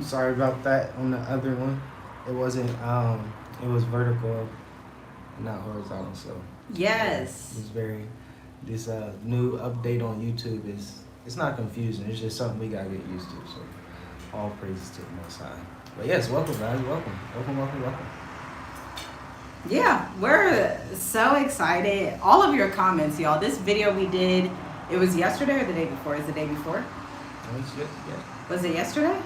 Sorry about that on the other one. It wasn't. It was vertical, not horizontal. So Yes. it's very. This new update on YouTube is. It's not confusing. It's just something we gotta get used to. So all praises to the Most High. But yes, welcome guys. Welcome. Yeah, we're so excited. All of your comments, y'all. This video we did, it was yesterday or the day before? Is the day before? Yeah. Was it yesterday?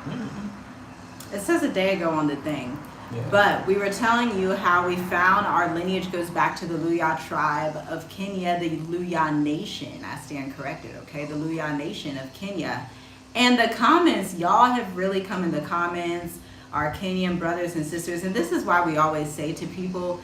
Mm-hmm. It says a day ago on the thing. Yeah. But we were telling you how we found our lineage goes back to the Luhya tribe of Kenya, the Luhya nation. I stand corrected, okay? The Luhya nation of Kenya. And the comments, y'all have really come in the comments, our Kenyan brothers and sisters. And this is why we always say to people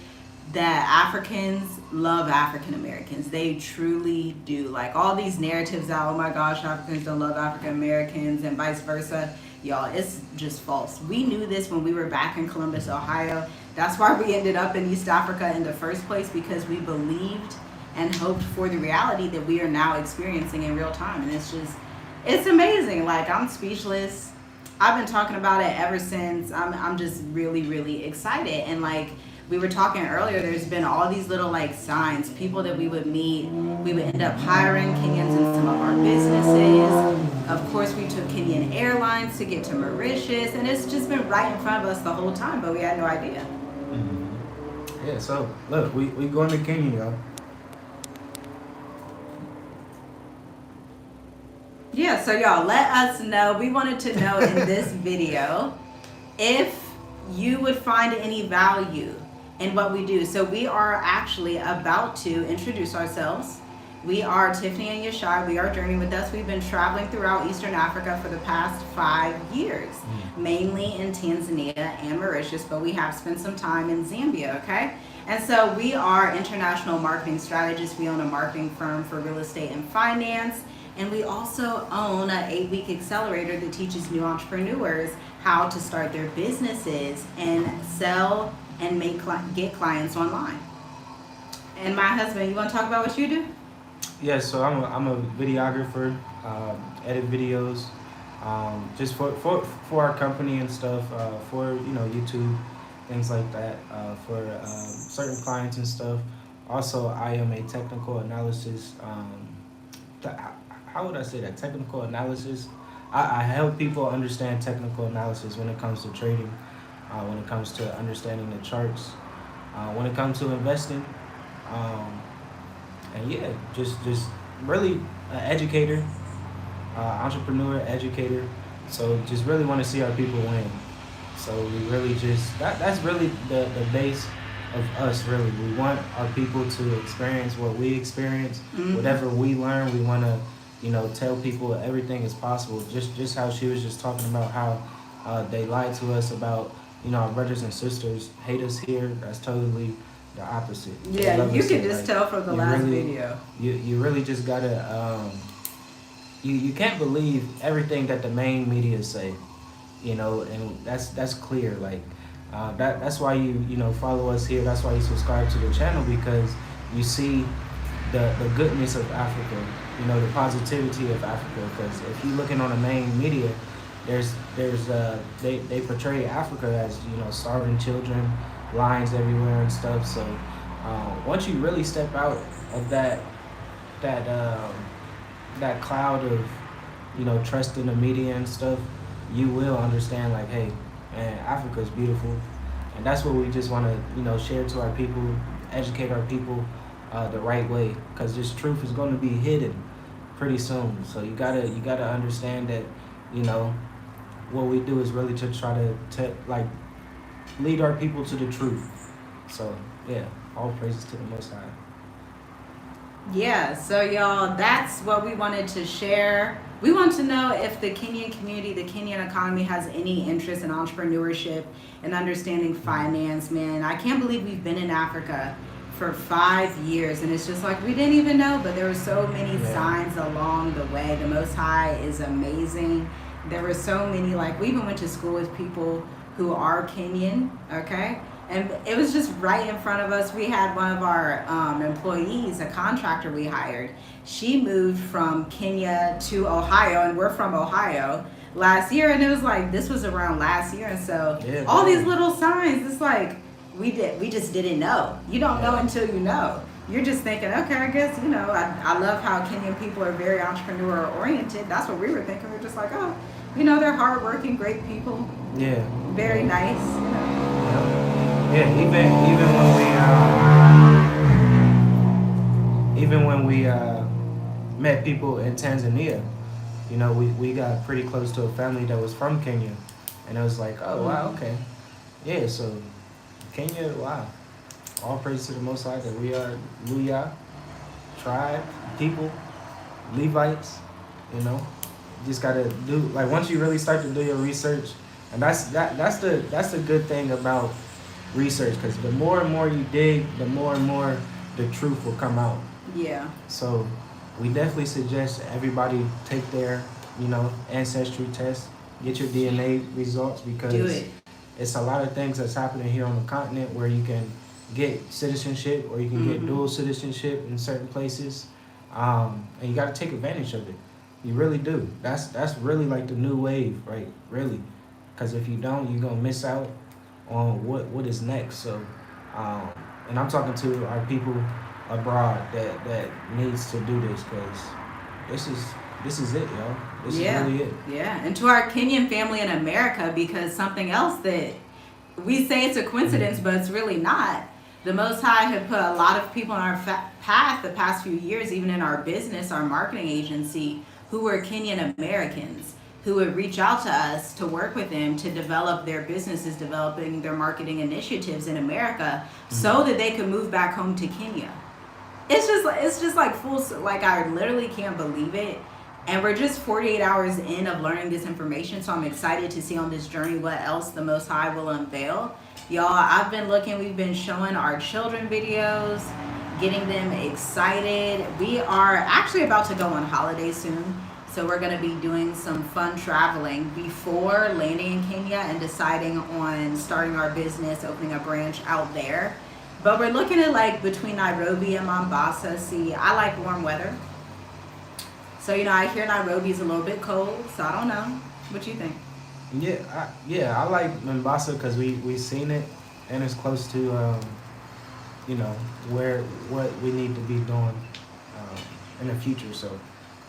that Africans love African Americans. They truly do. Like all these narratives out, oh my gosh, Africans don't love African Americans and vice versa. Y'all, it's just false. We knew this when we were back in Columbus, Ohio. That's why we ended up in East Africa in the first place, because we believed and hoped for the reality that we are now experiencing in real time. And it's amazing. Like, I'm speechless. I've been talking about it ever since. I'm just really, really excited. And like we were talking earlier, there's been all these little like signs, people that we would meet. We would end up hiring Kenyans in some of our businesses. Of course, we took Kenyan Airlines to get to Mauritius, and it's just been right in front of us the whole time, but we had no idea. Mm-hmm. Yeah, so look, we going to Kenya, y'all. Yeah, so y'all, let us know. We wanted to know in this video if you would find any value in what we do. So we are actually about to introduce ourselves. We are Tiffany and Yashai. We are journeying with us. We've been traveling throughout Eastern Africa for the past 5 years, mainly in Tanzania and Mauritius, but we have spent some time in Zambia, okay? And so we are international marketing strategists. We own a marketing firm for real estate and finance. And we also own an 8-week accelerator that teaches new entrepreneurs how to start their businesses and sell and get clients online. And my husband, you want to talk about what you do? Yeah, so I'm a videographer, edit videos, just for our company and stuff, for YouTube, things like that, for certain clients and stuff. Also, I am a technical analysis. How would I say that? Technical analysis. I help people understand technical analysis when it comes to trading, when it comes to understanding the charts, when it comes to investing, and yeah, just really an educator, entrepreneur, educator. So just really want to see our people win. So we really just that's really the base of us. Really, we want our people to experience what we experience. Mm-hmm. Whatever we learn, we want to tell people everything is possible. Just how she was just talking about how they lied to us about, our brothers and sisters hate us here. That's totally the opposite. Yeah, you can just tell from the last video. You really just gotta, you can't believe everything that the main media say, and that's clear. Like, that's why you follow us here. That's why you subscribe to the channel, because you see the goodness of Africa, the positivity of Africa. Because if you're looking on the main media, they portray Africa as starving children, lions everywhere and stuff. So once you really step out of that cloud of trust in the media and stuff, you will understand, like, hey man, Africa is beautiful. And that's what we just want to share to our people, educate our people the right way, because this truth is going to be hidden pretty soon. So you gotta understand that what we do is really to try to lead our people to the truth. So yeah, all praises to the Most High. Yeah, so y'all, that's what we wanted to share. We want to know if the Kenyan community, the Kenyan economy has any interest in entrepreneurship and understanding finance, man. I can't believe we've been in Africa for 5 years, and it's just like we didn't even know, but there were so many signs along the way. The Most High is amazing. There were so many, like, we even went to school with people who are Kenyan, okay? And it was just right in front of us. We had one of our employees, a contractor we hired. She moved from Kenya to Ohio, and we're from Ohio. last year, and it was like this was around last year, and so Yeah, all man. these little signs, it's like we just didn't know. You don't know until you know. You're just thinking, okay, I guess, I love how Kenyan people are very entrepreneur oriented. That's what we were thinking. We're just like, oh, they're hardworking, great people, Yeah. very nice. Yeah. Even when we met people in Tanzania, we got pretty close to a family that was from Kenya, and it was like, oh wow, okay, yeah. So Kenya, wow, all praise to the Most High that we are Luhya tribe people, Levites. Just gotta do, like, once you really start to do your research, and that's the good thing about research, because the more and more you dig, the more and more the truth will come out. Yeah. So we definitely suggest everybody take their, ancestry test, get your DNA results, because Do it. it's a lot of things that's happening here on the continent where you can get citizenship or you can get dual citizenship in certain places, and you got to take advantage of it. You really do. That's really like the new wave, right? Really, because if you don't, you're gonna miss out on what is next. So, and I'm talking to our people abroad that needs to do this, because this is it, y'all. This is really it. Yeah, and to our Kenyan family in America, because something else that we say it's a coincidence, but it's really not. The Most High have put a lot of people on our path the past few years, even in our business, our marketing agency, who were Kenyan Americans, who would reach out to us to work with them to develop their businesses, developing their marketing initiatives in America, so that they could move back home to Kenya. It's just like full, like, I literally can't believe it. And we're just 48 hours in of learning this information, so I'm excited to see on this journey what else the Most High will unveil. Y'all, I've been looking, we've been showing our children videos, getting them excited. We are actually about to go on holiday soon, so we're going to be doing some fun traveling before landing in Kenya and deciding on starting our business, opening a branch out there. But we're looking at, like, between Nairobi and Mombasa. See, I like warm weather. So, I hear Nairobi's a little bit cold, so I don't know. What you think? I like Mombasa because we seen it, and it's close to what we need to be doing in the future. So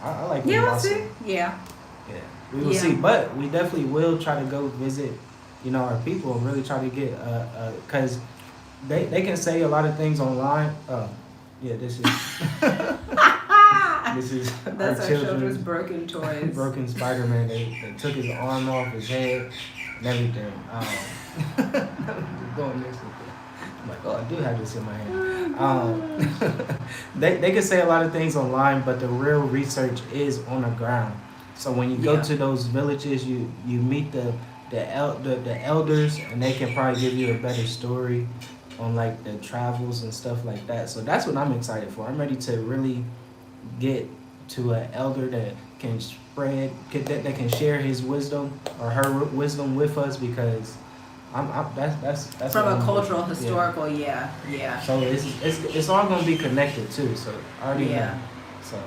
I like Mombasa. We'll see. Yeah, we will see, but we definitely will try to go visit our people and really try to get because they can say a lot of things online. This is this is that's our children's broken toys. Broken Spider-Man. They took his arm off his head and everything. Doing this. I'm like, I do have this in my hand. They can say a lot of things online, but the real research is on the ground. So when you go to those villages, you meet the elders, and they can probably give you a better story on, like, the travels and stuff like that. So that's what I'm excited for. I'm ready to really get to an elder that can that can share his wisdom or her wisdom with us, because that's from a cultural, historical, yeah. So it's all gonna be connected too. So I already know. So.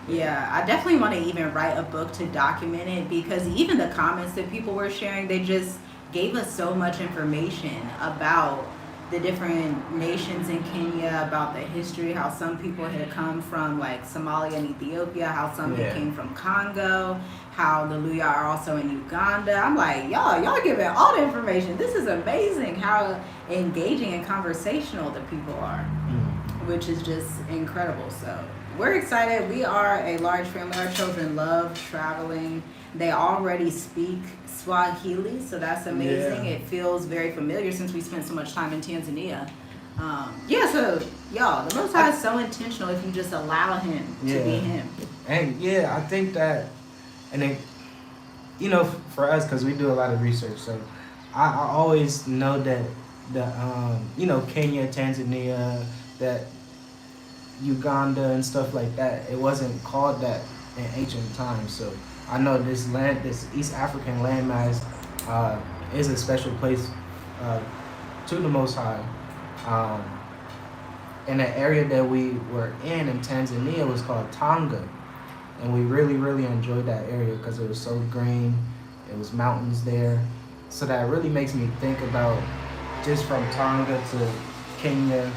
Yeah, I definitely want to even write a book to document it, because even the comments that people were sharing, they just gave us so much information about the different nations in Kenya, about the history, how some people had come from, like, Somalia and Ethiopia, how some had came from Congo, how the Luhya are also in Uganda. I'm like, y'all giving all the information. This is amazing how engaging and conversational the people are, which is just incredible. So we're excited. We are a large family. Our children love traveling. They already speak Swahili, so that's amazing. It feels very familiar since we spent so much time in Tanzania. So y'all, the Most High is so intentional if you just allow him to be him. And I think that, and then, for us, because we do a lot of research, so I always know that Kenya, Tanzania, that Uganda and stuff like that, it wasn't called that in ancient times. So I know this East African landmass is a special place to the Most High. And the area that we were in Tanzania was called Tonga, and we really, really enjoyed that area because it was so green, It was mountains there. So that really makes me think about just from Tonga to Kenya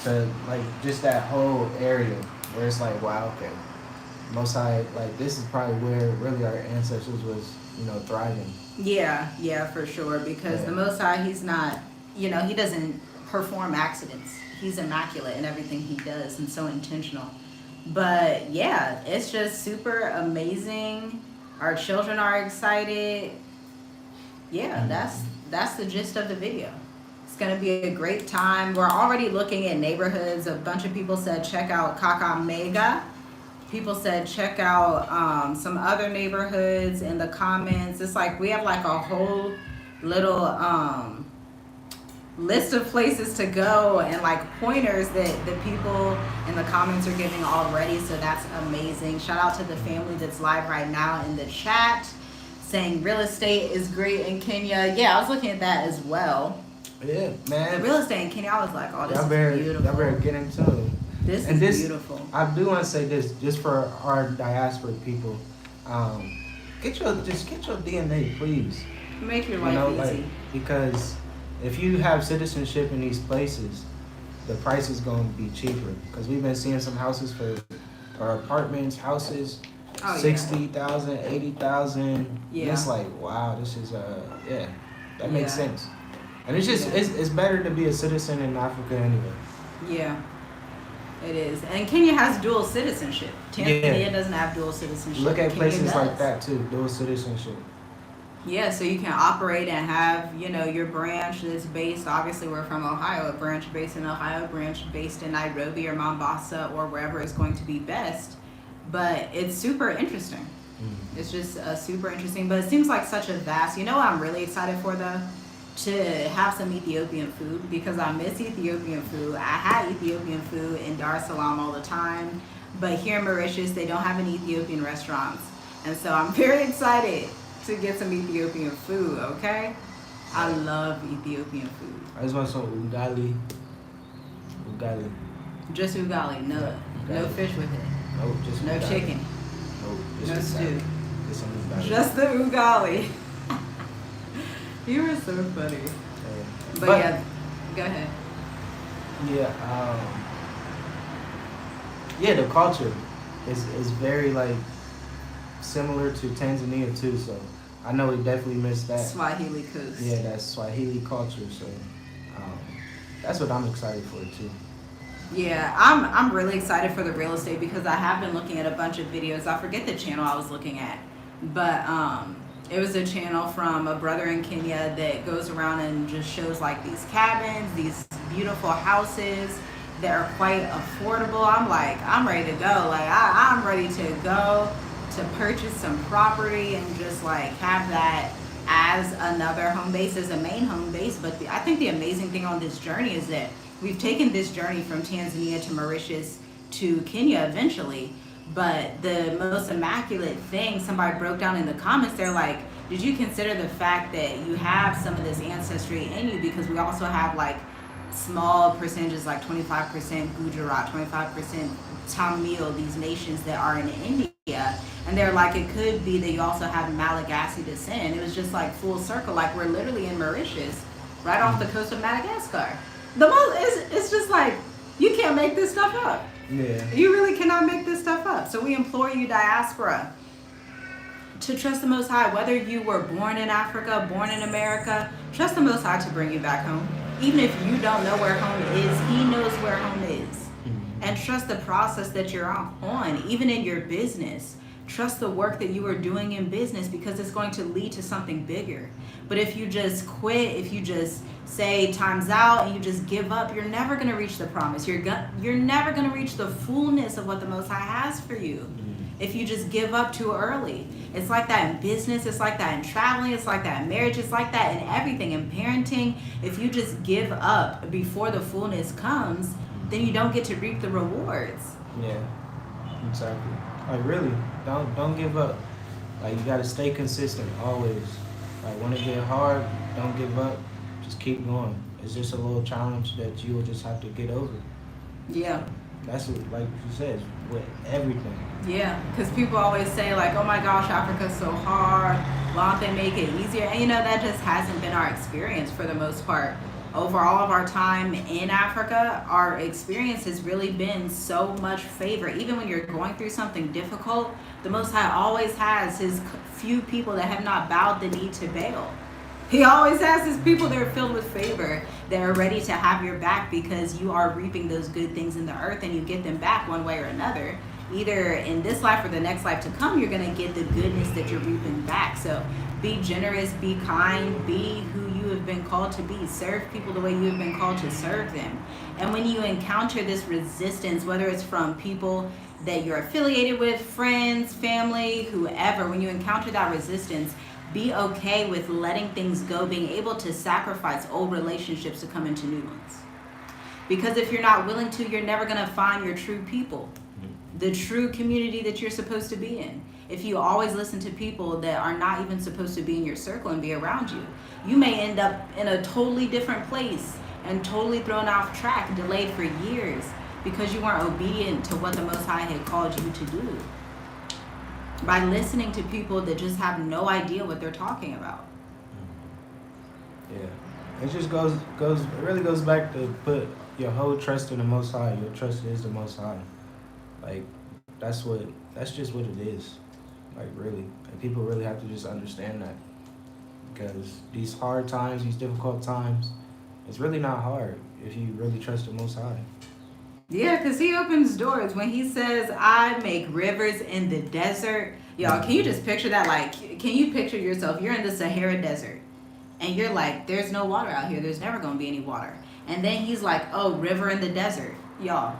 to like just that whole area where it's like, wow, okay, Most High, like this is probably where really our ancestors was, thriving. Yeah, for sure. Because the Most High, he's not, he doesn't perform accidents. He's immaculate in everything he does and so intentional. But yeah, it's just super amazing. Our children are excited. Yeah, that's the gist of the video. It's gonna be a great time. We're already looking at neighborhoods. A bunch of people said check out Kakamega. People said check out some other neighborhoods in the comments. It's like we have like a whole little list of places to go and like pointers that the people in the comments are giving already. So that's amazing. Shout out to the family that's live right now in the chat saying real estate is great in Kenya. Yeah, I was looking at that as well. Yeah, man. The real estate in Kenya, I was like, oh, this is beautiful. Y'all better get into it. This is beautiful. I do want to say this, just for our diaspora people, get your DNA, please. Make your life easy. Because if you have citizenship in these places, the price is going to be cheaper. Because we've been seeing some houses or apartments, houses, 60,000, 80,000. Yeah. It's like, wow, this is that makes sense. And it's just it's better to be a citizen in Africa anyway. Yeah. It is. And Kenya has dual citizenship. Tanzania doesn't have dual citizenship. Look at Kenya places does. like that too, dual citizenship. Yeah, so you can operate and have, your branch that's based, obviously we're from Ohio, a branch based in Ohio, branch based in Nairobi or Mombasa or wherever is going to be best. But it's super interesting. Mm-hmm. It's just super interesting. But it seems like such a vast, what I'm really excited for though? To have some Ethiopian food, because I miss Ethiopian food. I had Ethiopian food in Dar es Salaam all the time, but here in Mauritius they don't have any Ethiopian restaurants, and so I'm very excited to get some Ethiopian food. Okay, I love Ethiopian food. I just want some ugali. Just ugali, no fish with it. Nope, just no ugali. Chicken. Nope, no stew. Just the ugali. You were so funny. But yeah, go ahead. Yeah, the culture is very like similar to Tanzania too. So I know we definitely missed that. Swahili coast. Yeah, that's Swahili culture. So that's what I'm excited for too. Yeah, I'm really excited for the real estate because I have been looking at a bunch of videos. I forget the channel I was looking at, but it was a channel from a brother in Kenya that goes around and just shows like these cabins, these beautiful houses that are quite affordable. I'm like, I'm ready to go. Like I'm ready to go to purchase some property and just like have that as another home base, as a main home base. But I think the amazing thing on this journey is that we've taken this journey from Tanzania to Mauritius to Kenya eventually. But the most immaculate thing, somebody broke down in the comments, they're like, did you consider the fact that you have some of this ancestry in you? Because we also have like small percentages, like 25% Gujarat, 25% Tamil, these nations that are in India. And they're like, it could be that you also have Malagasy descent. It was just like full circle, like we're literally in Mauritius, right off the coast of Madagascar. It's just like, you can't make this stuff up. Yeah. You really cannot make this stuff up. So we implore you, diaspora, to trust the Most High. Whether you were born in Africa, born in America, trust the Most High to bring you back home. Even if you don't know where home is, He knows where home is. Mm-hmm. And trust the process that you're on, even in your business. Trust the work that you are doing in business because it's going to lead to something bigger. But if you just quit, if you just say time's out and you just give up, you're never going to reach the promise. You're never going to reach the fullness of what the Most High has for you if you just give up too early. It's like that in business. It's like that in traveling. It's like that in marriage. It's like that in everything, in parenting. If you just give up before the fullness comes, then you don't get to reap the rewards. Yeah, exactly. Like really, don't give up. Like you got to stay consistent always. Like when it get hard, don't give up. Just keep going. It's just a little challenge that you will just have to get over. Yeah. That's what, like you said, with everything. Yeah, because people always say like, oh my gosh, Africa's so hard. Why don't they make it easier? And that just hasn't been our experience for the most part. Over all of our time in Africa, our experience has really been so much favor. Even when you're going through something difficult, the Most High always has his few people that have not bowed the knee to Baal. He always has his people that are filled with favor, that are ready to have your back, because you are reaping those good things in the earth, and you get them back one way or another. Either in this life or the next life to come, you're going to get the goodness that you're reaping back. So be generous, be kind, be who you have been called to be. Serve people the way you have been called to serve them. And when you encounter this resistance, whether it's from people that you're affiliated with, friends, family, whoever, when you encounter that resistance, be okay with letting things go, being able to sacrifice old relationships to come into new ones. Because if you're not willing to, you're never going to find your true people, the true community that you're supposed to be in. If you always listen to people that are not even supposed to be in your circle and be around you, you may end up in a totally different place and totally thrown off track, delayed for years, because you weren't obedient to what the Most High had called you to do. By listening to people that just have no idea what they're talking about. Yeah. It just it really goes back to put your whole trust in the Most High. Your trust is the Most High. Like, that's just what it is. Like, really. And people really have to just understand that. Because these hard times, these difficult times, it's really not hard if you really trust the Most High. Yeah, because he opens doors. When he says, I make rivers in the desert. Y'all, can you just picture that? Like, can you picture yourself? You're in the Sahara Desert. And you're like, there's no water out here. There's never going to be any water. And then he's like, oh, river in the desert. Y'all,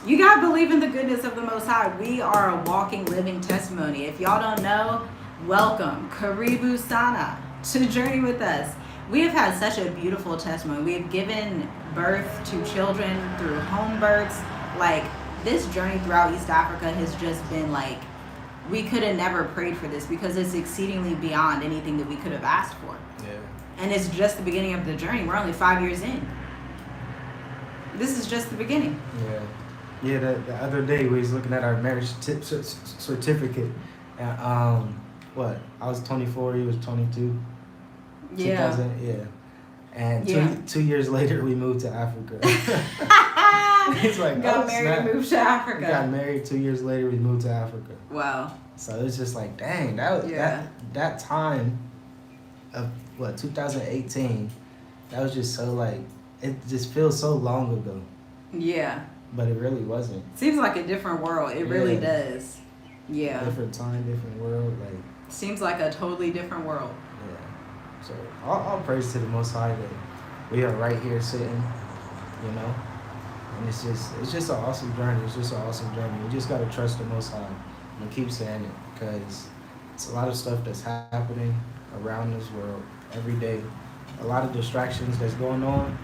you got to believe in the goodness of the Most High. We are a walking, living testimony. If y'all don't know, welcome. Karibu Sana to journey with us. We have had such a beautiful testimony. We have given birth to children through home births. Like, this journey throughout East Africa has just been like, we could have never prayed for this, because it's exceedingly beyond anything that we could have asked for. Yeah. And it's just the beginning of the journey. We're only 5 years in. This is just the beginning. Yeah. Yeah, the other day we was looking at our marriage certificate. And, I was 24, he was 22. Yeah. 2000, yeah. And Yeah. 2 years later, we moved to Africa. It's like, got married and moved to Africa. We got married 2 years later, we moved to Africa. Wow. So it's just like, dang, that time of 2018, that was just so like, it just feels so long ago. Yeah. But it really wasn't. Seems like a different world. It really does. Yeah. Different time, different world. Like, seems like a totally different world. Yeah. So all praise to the Most High that we are right here sitting, And it's just an awesome journey. It's just an awesome journey. You just gotta trust the Most High and keep saying it, because it's a lot of stuff that's happening around this world every day. A lot of distractions that's going on.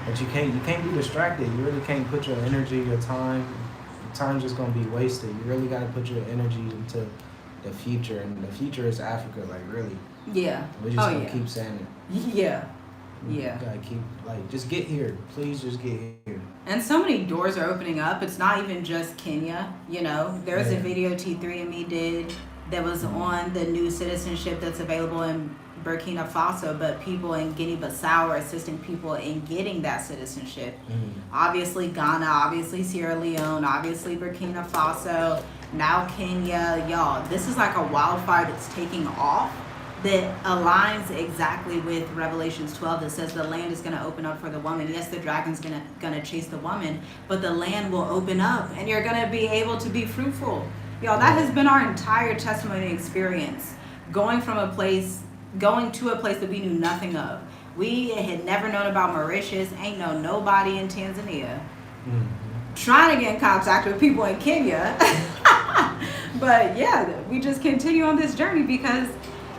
But you can't be distracted. You really can't put your energy, your time. Your time's just gonna be wasted. You really gotta put your energy into the future, and the future is Africa. Like, really. Yeah. We just gonna keep saying it. Yeah. You gotta keep, just get here. Please just get here. And so many doors are opening up. It's not even just Kenya. There's a video T3 and me did that was on the new citizenship that's available in Burkina Faso, but people in Guinea-Bissau are assisting people in getting that citizenship. Obviously Ghana, obviously Sierra Leone, obviously Burkina Faso, now Kenya. Y'all, this is like a wildfire that's taking off, that aligns exactly with Revelations 12 that says the land is going to open up for the woman. Yes, the dragon's gonna chase the woman, but the land will open up and you're going to be able to be fruitful. Y'all, that has been our entire testimony experience. Going to a place that we knew nothing of. We had never known about Mauritius, ain't know nobody in Tanzania. Trying to get in contact with people in Kenya. But yeah, we just continue on this journey because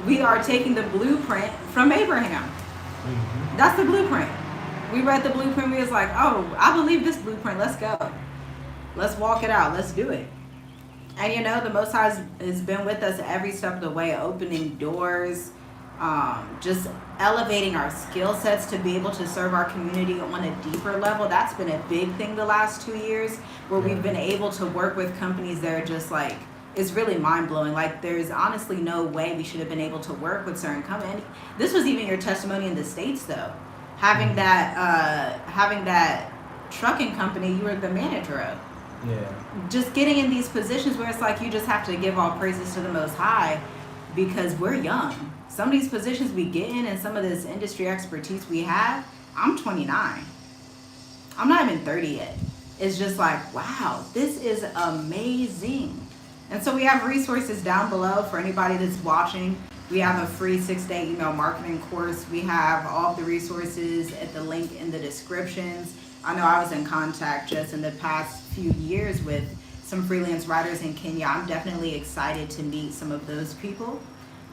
we are taking the blueprint from Abraham. That's the blueprint. We read the blueprint. We was like, oh, I believe this blueprint. Let's go. Let's walk it out. Let's do it. And the Most High has been with us every step of the way, opening doors, just elevating our skill sets to be able to serve our community on a deeper level. That's been a big thing the last 2 years, where we've been able to work with companies that are just like, is really mind-blowing. Like, there's honestly no way we should have been able to work with certain companies. This was even your testimony in the States, though. Having that trucking company you were the manager of. Yeah. Just getting in these positions where it's like you just have to give all praises to the Most High, because we're young. Some of these positions we get in and some of this industry expertise we have, I'm 29. I'm not even 30 yet. It's just like, wow, this is amazing. And so we have resources down below for anybody that's watching. We have a free 6-day email marketing course. We have all of the resources at the link in the descriptions. I know I was in contact just in the past few years with some freelance writers in Kenya. I'm definitely excited to meet some of those people,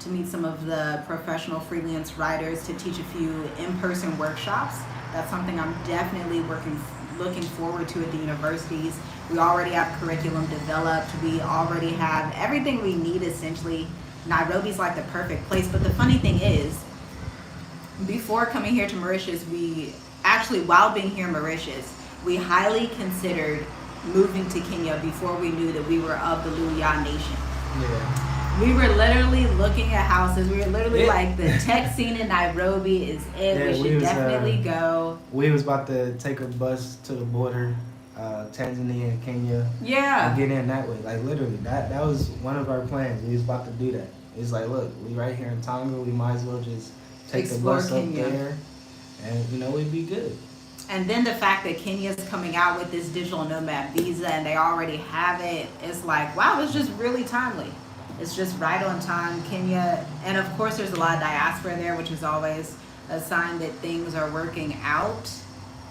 to meet some of the professional freelance writers, to teach a few in-person workshops. That's something I'm definitely looking forward to at the universities. We already have curriculum developed. We already have everything we need, essentially. Nairobi's like the perfect place. But the funny thing is, before coming here to Mauritius, while being here in Mauritius, we highly considered moving to Kenya before we knew that we were of the Luhya nation. Yeah. We were literally looking at houses. We were literally like, the tech scene in Nairobi is it. Yeah, we should definitely go. We was about to take a bus to the border, Tanzania and Kenya. Yeah. And get in that way. Like, literally, that was one of our plans. We was about to do that. It's like, look, we right here in Tonga. We might as well just take Explore the bus Kenya. up there, and we'd be good. And then the fact that Kenya's coming out with this digital nomad visa and they already have it, it's like, wow, it's just really timely. It's just right on time. Kenya, and of course there's a lot of diaspora there, which is always a sign that things are working out.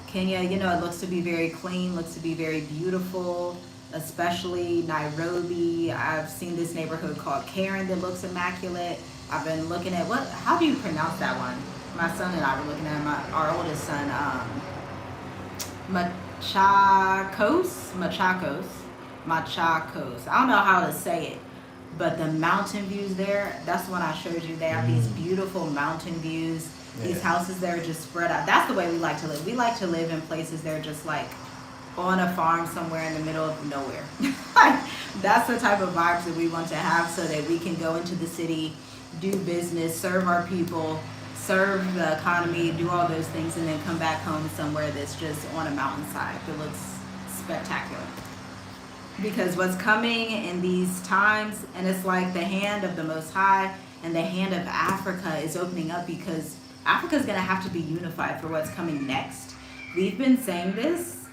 Kenya, it looks to be very clean, looks to be very beautiful, especially Nairobi. I've seen this neighborhood called Karen that looks immaculate. I've been looking at, how do you pronounce that one? My son and I were looking at our oldest son, Machakos. I don't know how to say it, but the mountain views there, that's the one I showed you. They have these beautiful mountain views. Yeah. These houses there are just spread out. That's the way we like to live. We like to live in places that are just like on a farm somewhere in the middle of nowhere. That's the type of vibes that we want to have, so that we can go into the city, do business, serve our people, serve the economy, do all those things, and then come back home somewhere that's just on a mountainside that looks spectacular. Because what's coming in these times, and it's like the hand of the Most High and the hand of Africa is opening up, because Africa is going to have to be unified for what's coming next. We've been saying this,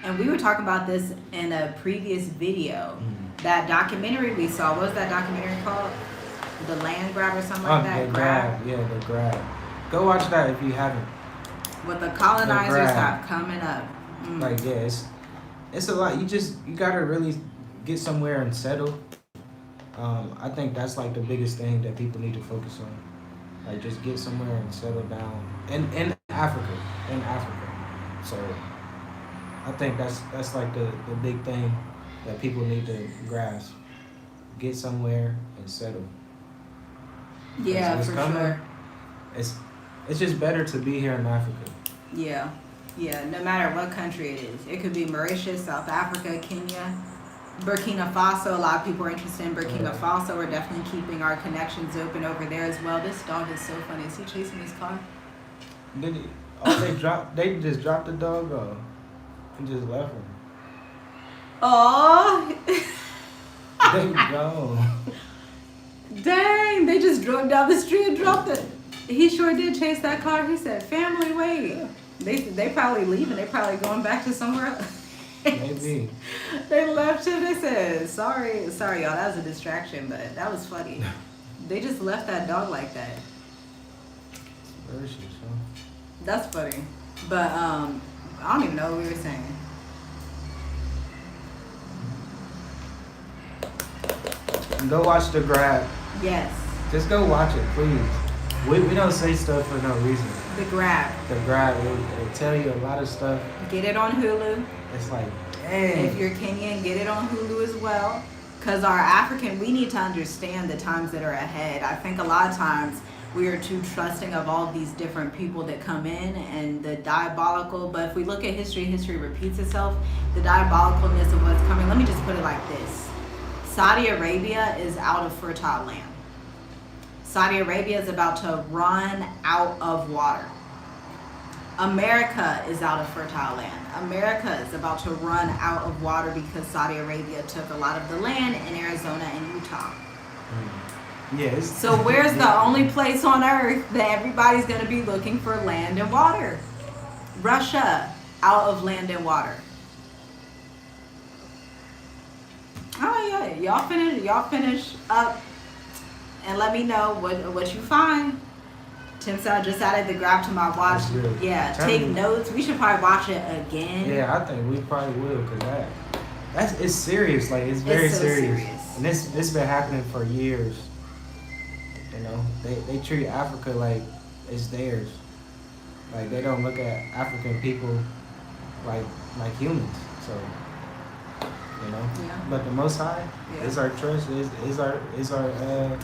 and we were talking about this in a previous video. That documentary we saw, what was that documentary called? The Land Grab or something like that? The Grab. Yeah, The Grab. Go watch that if you haven't. What the colonizers have coming up. Like, yeah, it's a lot. You gotta really get somewhere and settle. I think that's like the biggest thing that people need to focus on. Like, just get somewhere and settle down. In Africa. So I think that's like the big thing that people need to grasp. Get somewhere and settle. Yeah, for sure. It's just better to be here in Africa. Yeah, no matter what country it is. It could be Mauritius, South Africa, Kenya, Burkina Faso. A lot of people are interested in Burkina Faso. We're definitely keeping our connections open over there as well. This dog is so funny. Is he chasing his car? Did he? They just dropped the dog off and just left him. Oh. They go. Dang, they just drove down the street and dropped it. He sure did chase that car. He said, family, wait. They probably leaving. They probably going back to somewhere else. Maybe. They left him. They said, sorry, y'all. That was a distraction, but that was funny. They just left that dog like that. Mauritius, huh? That's funny. But I don't even know what we were saying. Go watch The Grab. Yes. Just go watch it, please. We don't say stuff for no reason. The Grab. The Grab, it'll tell you a lot of stuff. Get it on Hulu. It's like, dang. If you're Kenyan, get it on Hulu as well. Because our African, we need to understand the times that are ahead. I think a lot of times we are too trusting of all these different people that come in and the diabolical. But if we look at history repeats itself. The diabolicalness of what's coming. Let me just put it like this. Saudi Arabia is out of fertile land. Saudi Arabia is about to run out of water. America is out of fertile land. America is about to run out of water because Saudi Arabia took a lot of the land in Arizona and Utah. Yes. So where's the only place on earth that everybody's going to be looking for land and water? Russia, out of land and water. Oh yeah, y'all finish up and let me know what you find. Tim said I just added the grab to my watch. Yeah, take notes. We should probably watch it again. Yeah, I think we probably will, because it's serious. Like, it's very so serious. And this been happening for years. You know, they treat Africa like it's theirs. Like, they don't look at African people like humans. So, you know. Yeah. But the Most High is our trust. Is our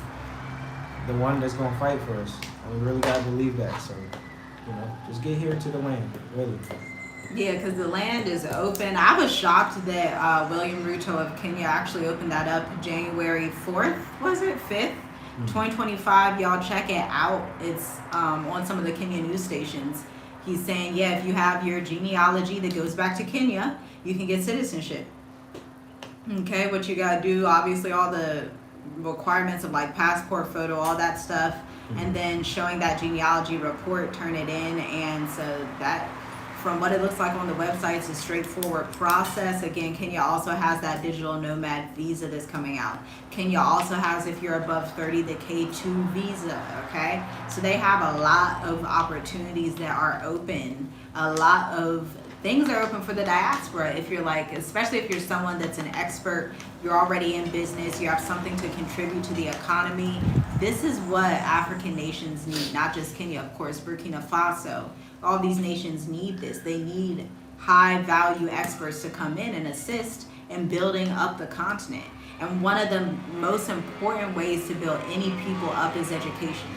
the one that's gonna fight for us. And we really gotta believe that. So, you know, just get here to the land, really. Yeah, because the land is open. I was shocked that William Ruto of Kenya actually opened that up January 4th, was it? 5th? 2025. Y'all check it out. It's on some of the Kenya news stations. He's saying, yeah, if you have your genealogy that goes back to Kenya, you can get citizenship. Okay, what you gotta do, obviously all the requirements of like passport photo, all that stuff, and then showing that genealogy report, turn it in. And so that, from what it looks like on the website, it's a straightforward process. Again, Kenya also has that digital nomad visa that's coming out. Kenya also has, if you're above 30, the K2 visa, okay? So they have a lot of opportunities that are open. A lot of things are open for the diaspora. If you're like, especially if you're someone that's an expert, you're already in business, you have something to contribute to the economy. This is what African nations need, not just Kenya, of course, Burkina Faso. All these nations need this. They need high value experts to come in and assist in building up the continent. And one of the most important ways to build any people up is education.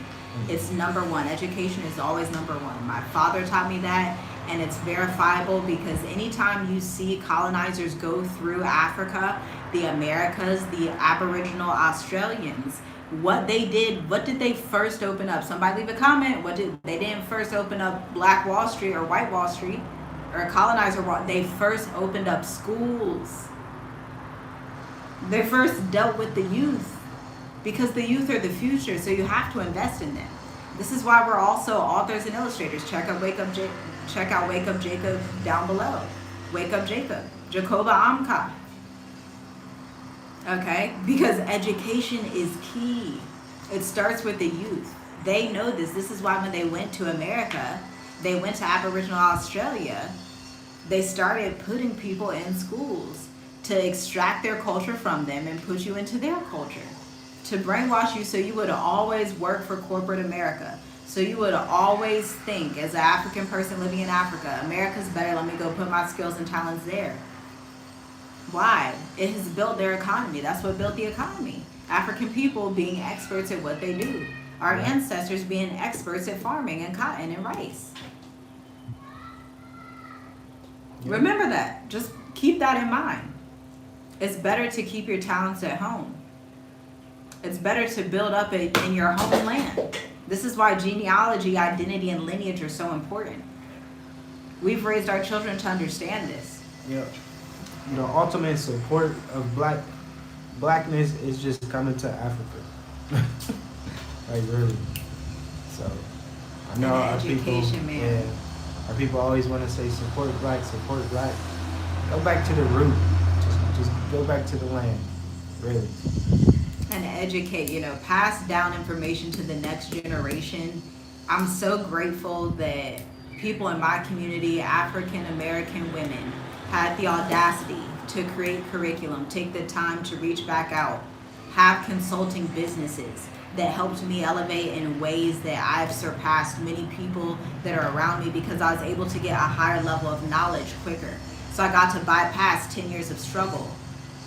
It's number one. Education is always number one. My father taught me that, and it's verifiable, because anytime you see colonizers go through Africa, the Americas, the Aboriginal Australians, what they did, what did they first open up? Somebody leave a comment. They didn't first open up Black Wall Street or White Wall Street or colonizer Wall. They first opened up schools. They first dealt with the youth, because the youth are the future, so you have to invest in them. This is why we're also authors and illustrators. Check out Wake Up Jacob down below. Wake Up Jacob, Jacoba Amka. Okay, because education is key. It starts with the youth. They know this. This is why when they went to America, they went to Aboriginal Australia, they started putting people in schools to extract their culture from them and put you into their culture, to brainwash you so you would always work for corporate America. So you would always think, as an African person living in Africa, America's better, let me go put my skills and talents there. Why? It has built their economy. That's what built the economy. African people being experts at what they do. Our ancestors being experts at farming and cotton and rice. Remember that. Just keep that in mind. It's better to keep your talents at home. It's better to build up in your homeland. This is why genealogy, identity, and lineage are so important. We've raised our children to understand this. Yeah. The ultimate support of blackness is just coming to Africa. Like, really. So I know our people, our people always want to say support black. Go back to the root. Just go back to the land. Really. And educate, pass down information to the next generation. I'm so grateful that people in my community, African American women, had the audacity to create curriculum, take the time to reach back out, have consulting businesses that helped me elevate in ways that I've surpassed many people that are around me, because I was able to get a higher level of knowledge quicker. So I got to bypass 10 years of struggle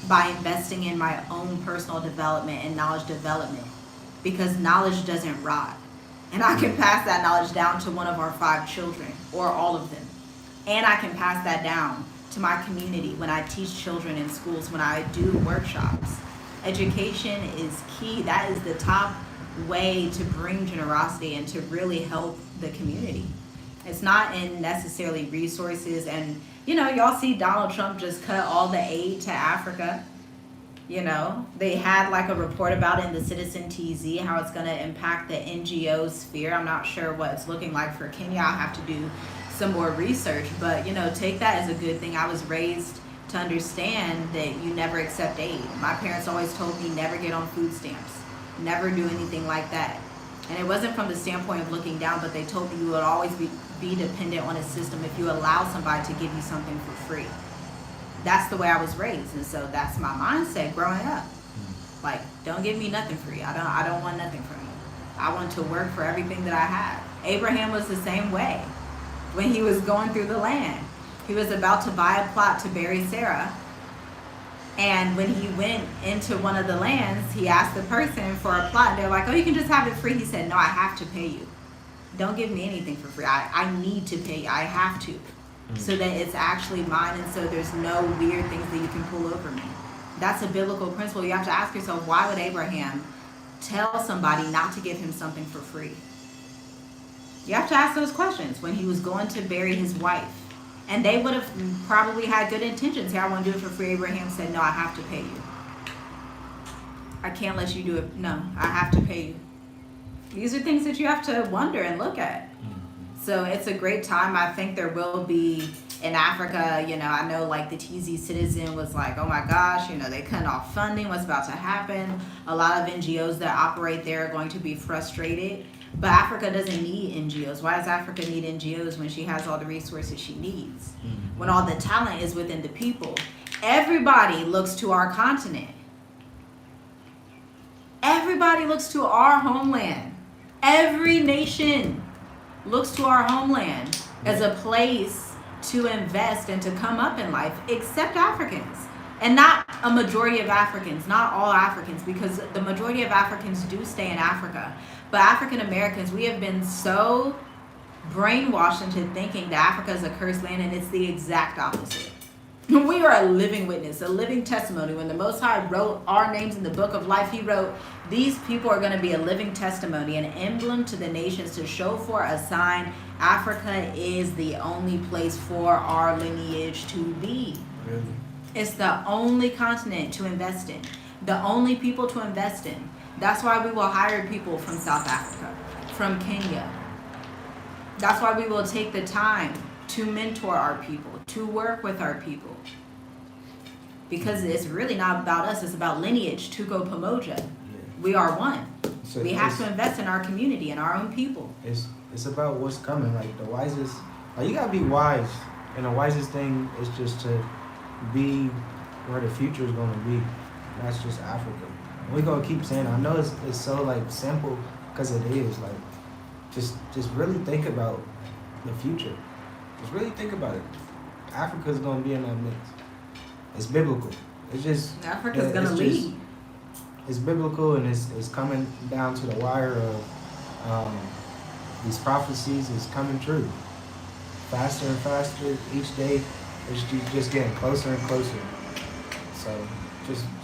by investing in my own personal development and knowledge development, because knowledge doesn't rot. And I can pass that knowledge down to one of our 5 children, or all of them. And I can pass that down to my community when I teach children in schools, when I do workshops. Education is key. That is the top way to bring generosity and to really help the community. It's not in necessarily resources. And, y'all see Donald Trump just cut all the aid to Africa. They had like a report about it in the Citizen TZ, how it's going to impact the NGO sphere. I'm not sure what it's looking like for Kenya. I'll have to do some more research, but take that as a good thing. I was raised to understand that you never accept aid. My parents always told me never get on food stamps, never do anything like that. And it wasn't from the standpoint of looking down, but they told me you would always be dependent on a system if you allow somebody to give you something for free. That's the way I was raised, and so that's my mindset growing up. Like, don't give me nothing free. I don't want nothing from you. I want to work for everything that I have. Abraham was the same way. When he was going through the land, he was about to buy a plot to bury Sarah. And when he went into one of the lands, he asked the person for a plot. And they're like, oh, you can just have it free. He said, no, I have to pay you. Don't give me anything for free. I need to pay you. I have to. So that it's actually mine. And so there's no weird things that you can pull over me. That's a biblical principle. You have to ask yourself, why would Abraham tell somebody not to give him something for free? You have to ask those questions when he was going to bury his wife. And they would have probably had good intentions. Here, I want to do it for free. Abraham said, no, I have to pay you. I can't let you do it. No, I have to pay you. These are things that you have to wonder and look at. So it's a great time. I think there will be in Africa, I know like the TZ Citizen was like, oh my gosh, they cut off funding. What's about to happen? A lot of NGOs that operate there are going to be frustrated. But Africa doesn't need NGOs. Why does Africa need NGOs when she has all the resources she needs? When all the talent is within the people? Everybody looks to our continent. Everybody looks to our homeland. Every nation looks to our homeland as a place to invest and to come up in life, except Africans. And not a majority of Africans, not all Africans, because the majority of Africans do stay in Africa. But African Americans, we have been so brainwashed into thinking that Africa is a cursed land, and it's the exact opposite. We are a living witness, a living testimony. When the Most High wrote our names in the book of life, he wrote, these people are going to be a living testimony, an emblem to the nations to show for a sign. Africa is the only place for our lineage to be. Really? It's the only continent to invest in, the only people to invest in. That's why we will hire people from South Africa, from Kenya. That's why we will take the time to mentor our people, to work with our people. Because it's really not about us, it's about lineage, Tukopamoja. We are one. So we have to invest in our community and our own people. It's about what's coming. Like the wisest, you gotta be wise. And the wisest thing is just to be where the future is gonna be. And that's just Africa. We're gonna keep saying, I know it's so simple, because it is. Just really think about the future. Just really think about it. Africa's gonna be in that mix. It's biblical. It's just Africa's gonna lead. It's biblical, and it's coming down to the wire of these prophecies is coming true. Faster and faster each day. It's just getting closer and closer. So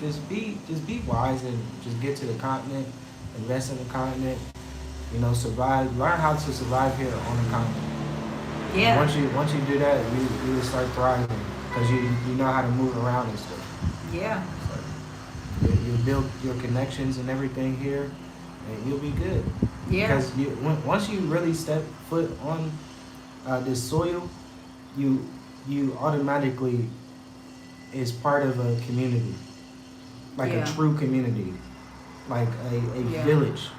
just be wise and just get to the continent, invest in the continent, survive, learn how to survive here on the continent. Yeah. Once you do that, you will start thriving because you know how to move around and stuff. Yeah. So you build your connections and everything here, and you'll be good. Yeah. Because once you really step foot on this soil, you automatically is part of a community, a true community, like a village.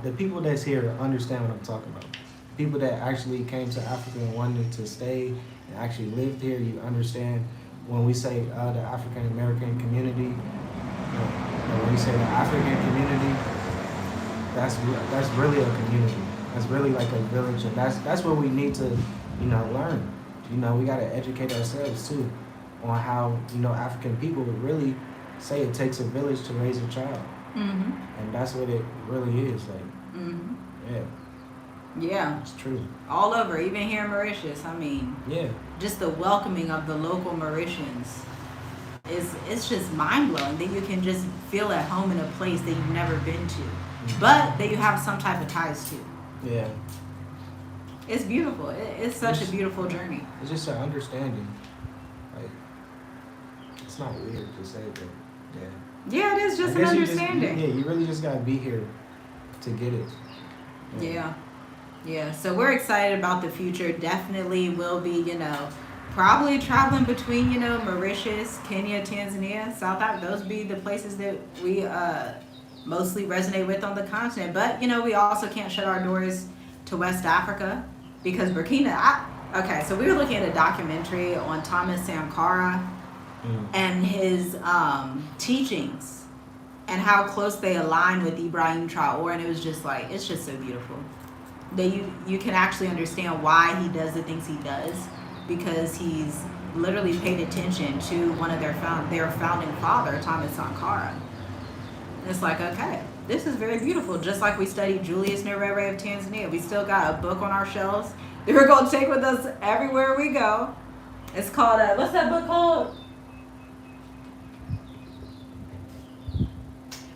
The people that's here understand what I'm talking about. People that actually came to Africa and wanted to stay and actually lived here, you understand when we say the African American community, when we say the African community, that's really a community. That's really like a village, and that's what we need to, learn. We got to educate ourselves too on how, African people would really say it takes a village to raise a child. Mm-hmm. And that's what it really is. Mm-hmm. Yeah. Yeah. It's true. All over, even here in Mauritius. Yeah. Just the welcoming of the local Mauritians. it's just mind blowing that you can just feel at home in a place that you've never been to, but that you have some type of ties to. Yeah. It's beautiful. It's such a beautiful journey. It's just an understanding. Like, it's not weird to say, but yeah. Yeah, it is just an understanding. You really just gotta be here to get it. Yeah. So we're excited about the future. Definitely will be, probably traveling between, Mauritius, Kenya, Tanzania, South Africa. Those be the places that we mostly resonate with on the continent. But, we also can't shut our doors to West Africa because Burkina. Okay, so we were looking at a documentary on Thomas Sankara and his teachings and how close they align with Ibrahim Traore, and it was just like, it's just so beautiful that you can actually understand why he does the things he does, because he's literally paid attention to one of their founding father, Thomas Sankara. And it's like, okay, this is very beautiful. Just like we studied Julius Nyerere of Tanzania, we still got a book on our shelves that we're going to take with us everywhere we go. It's called, what's that book called?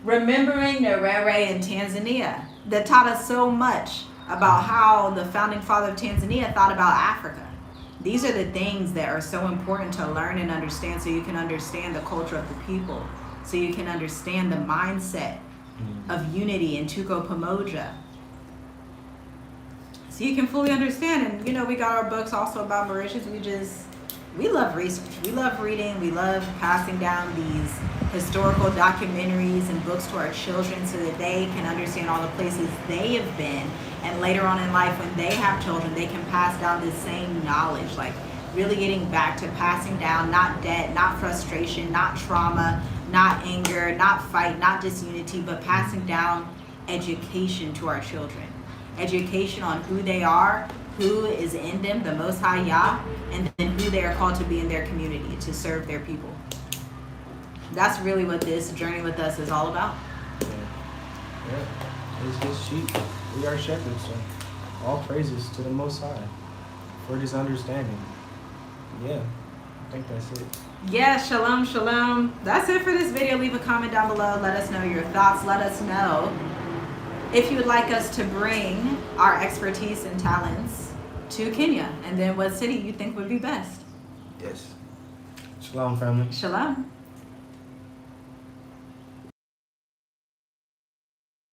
Remembering Nyerere in Tanzania, that taught us so much about how the founding father of Tanzania thought about Africa. These are the things that are so important to learn and understand, so you can understand the culture of the people, so you can understand the mindset of unity in Tukopamoja, so you can fully understand. And we got our books also about Mauritius. We love research, we love reading, we love passing down these historical documentaries and books to our children so that they can understand all the places they have been, and later on in life when they have children, they can pass down this same knowledge, like really getting back to passing down not debt, not frustration, not trauma, not anger, not fight, not disunity, but passing down education to our children. Education on who they are, who is in them, the Most High Yah, and then who they are called to be in their community, to serve their people. That's really what this journey with us is all about. Yeah. It's his sheep. We are shepherds, so all praises to the Most High for this understanding. Yeah, I think that's it. Yeah, shalom, shalom. That's it for this video. Leave a comment down below. Let us know your thoughts. Let us know if you would like us to bring our expertise and talents to Kenya, and then what city you think would be best. Yes. Shalom, family. Shalom.